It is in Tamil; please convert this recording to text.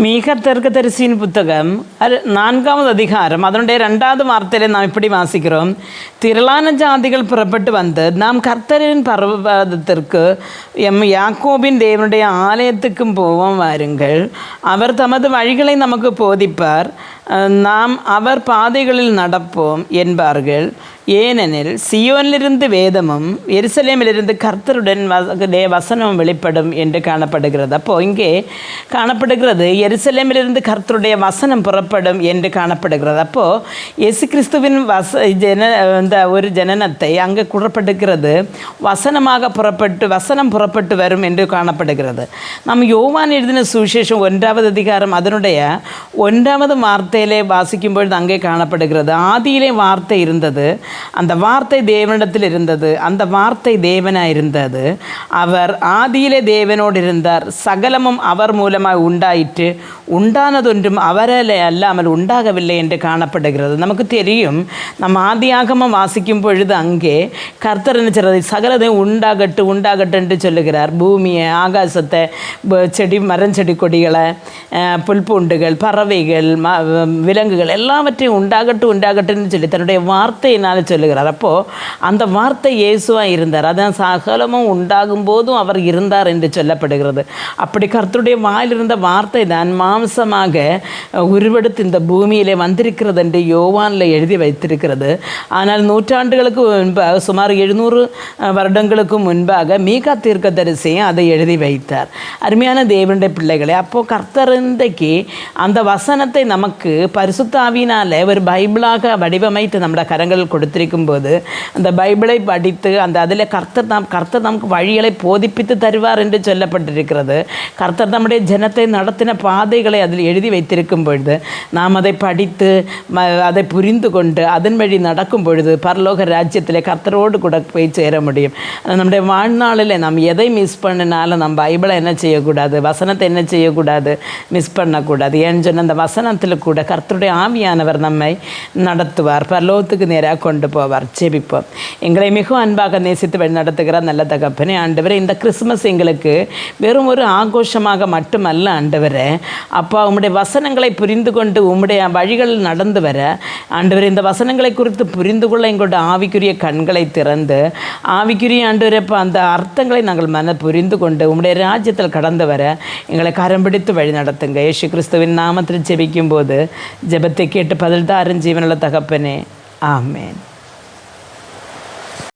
மீகா தீர்க்கதரிசியின் புத்தகம் 4வது அதிகாரம் அதனுடைய 2வது வார்த்தையிலே நாம் இப்படி வாசிக்கிறோம். திரளான ஜாதிகள் புறப்பட்டு வந்து நாம் கர்த்தரின் பர்வதத்திற்கு யாக்கோபின் தேவனுடைய ஆலயத்துக்கும் போவோம் வாருங்கள். அவர் தமது வழிகளை நமக்கு போதிப்பார், நாம் அவர் பாதைகளில் நடப்போம் என்பார்கள். ஏனெனில் சியோனிலிருந்து வேதமும் எருசலேமிலிருந்து கர்த்தருடன் வசனமும் வெளிப்படும் என்று காணப்படுகிறது. அப்போது இங்கே காணப்படுகிறது எருசலேமிலிருந்து கர்த்தருடைய வசனம் புறப்படும் என்று காணப்படுகிறது. அப்போது இயேசு கிறிஸ்துவின் இந்த ஒரு ஜனனத்தை அங்கே கூறப்படுகிறது வசனமாக வசனம் புறப்பட்டு வரும் என்று காணப்படுகிறது. நம்ம யோவான் எழுதின சுவிசேஷம் 1வது அதிகாரம் அதனுடைய 1வது வார்த்தையிலே வாசிக்கும் பொழுது அங்கே காணப்படுகிறது, ஆதியிலே வார்த்தை இருந்தது, அந்த வார்த்தை தேவனிடத்தில் இருந்தது, அந்த வார்த்தை தேவனாய் இருந்தது, அவர் ஆதியிலே தேவனோடு இருந்தார், சகலமும் அவர் மூலமாய் உண்டாயிற்று, உண்டானதொன்றும் அவராலே அல்லாமல் உண்டாகவில்லை என்று காணப்படுகிறது. நமக்கு தெரியும், நம்ம ஆதியாகமம் வாசிக்கும் பொழுது அங்கே கர்த்தர் நினைச்சதை சகலதையும் உண்டாகட்டு என்று சொல்லுகிறார். பூமியை, ஆகாசத்தை, மரஞ்செடி கொடிகளை, புல்பூண்டுகள், பறவைகள், விலங்குகள் எல்லாவற்றையும் உண்டாகட்டுன்னு சொல்லி தன்னுடைய வார்த்தையினால் சொல்லுகிறார். அப்போது அந்த வார்த்தை இயேசுவாக இருந்தார், அதான் சகலமும் உண்டாகும் போதும் அவர் இருந்தார் என்று சொல்லப்படுகிறது. அப்படி கர்த்தருடைய வாயிலிருந்த வார்த்தை தான் மாம்சமாக உருவெடுத்து இந்த பூமியிலே வந்திருக்கிறது என்று யோவானில் எழுதி வைத்திருக்கிறது. ஆனால் நூற்றாண்டுகளுக்கு முன்பாக, சுமார் 700 வருடங்களுக்கு முன்பாக மீகா தீர்க்கதரிசியும் அதை எழுதி வைத்தார். அருமையான தேவனுடைய பிள்ளைகளே, அப்போது கர்த்தர் இன்றைக்கு அந்த வசனத்தை நமக்கு பரிசுத்த ஆவியினால் ஒரு பைபிளாக வடிவமைத்து நம்முடைய கரங்களில் கொடுத்திருக்கும் போது அந்த பைபிளை படித்து அதில் கர்த்தர் நமக்கு வழிகளை போதிப்பித்து தருவார் என்று சொல்லப்பட்டிருக்கிறது. கர்த்தர் நம்முடைய ஜனத்தை நடத்தின பாதைகளை அதில் எழுதி வைத்திருக்கும் பொழுது நாம் அதை படித்து அதை புரிந்து கொண்டு அதன் வழி நடக்கும் பொழுது பரலோக ராஜ்யத்தில் கர்த்தரோடு கூட போய் சேர முடியும். நம்முடைய வாழ்நாளில் நாம் எதை மிஸ் பண்ணினாலும் நம்ம பைபிளை என்ன செய்யக்கூடாது, வசனத்தை என்ன செய்யக்கூடாது, மிஸ் பண்ணக்கூடாது. ஏன்னு சொன்ன அந்த வசனத்தில் கூட கர்த்தருடைய ஆவியானவர் நம்மை நடத்துவார், பரலோகத்துக்கு நேராக கொண்டு போவார். ஜெபிப்போம். எங்களை மிகவும் அன்பாக நேசித்து வழி நடத்துகிற நல்ல தகப்பனே, ஆண்டவரே, இந்த கிறிஸ்மஸ் எங்களுக்கு வெறும் ஒரு ஆഘോஷமாக மட்டுமல்ல ஆண்டவரே, அப்பா உம்முடைய வசனங்களை புரிந்து கொண்டு உம்முடைய வழிகளில் நடந்து வர ஆண்டவரே, இந்த வசனங்களை குறித்து புரிந்து கொள்ள எங்களுடைய ஆவிக்குரிய கண்களை திறந்து ஆவிக்குரிய ஆண்டவரே அந்த அர்த்தங்களை நாங்கள் புரிந்து கொண்டு உம்முடைய ராஜ்யத்தில் கடந்து வர எங்களை கரம் பிடித்து வழி நடத்துங்க. இயேசு கிறிஸ்துவின் நாமத்தில் ஜெபிக்கும் போது ஜெபத்தை கேட்டு பதில் தாரும் ஜீவனுள்ள தகப்பனே, ஆமேன்.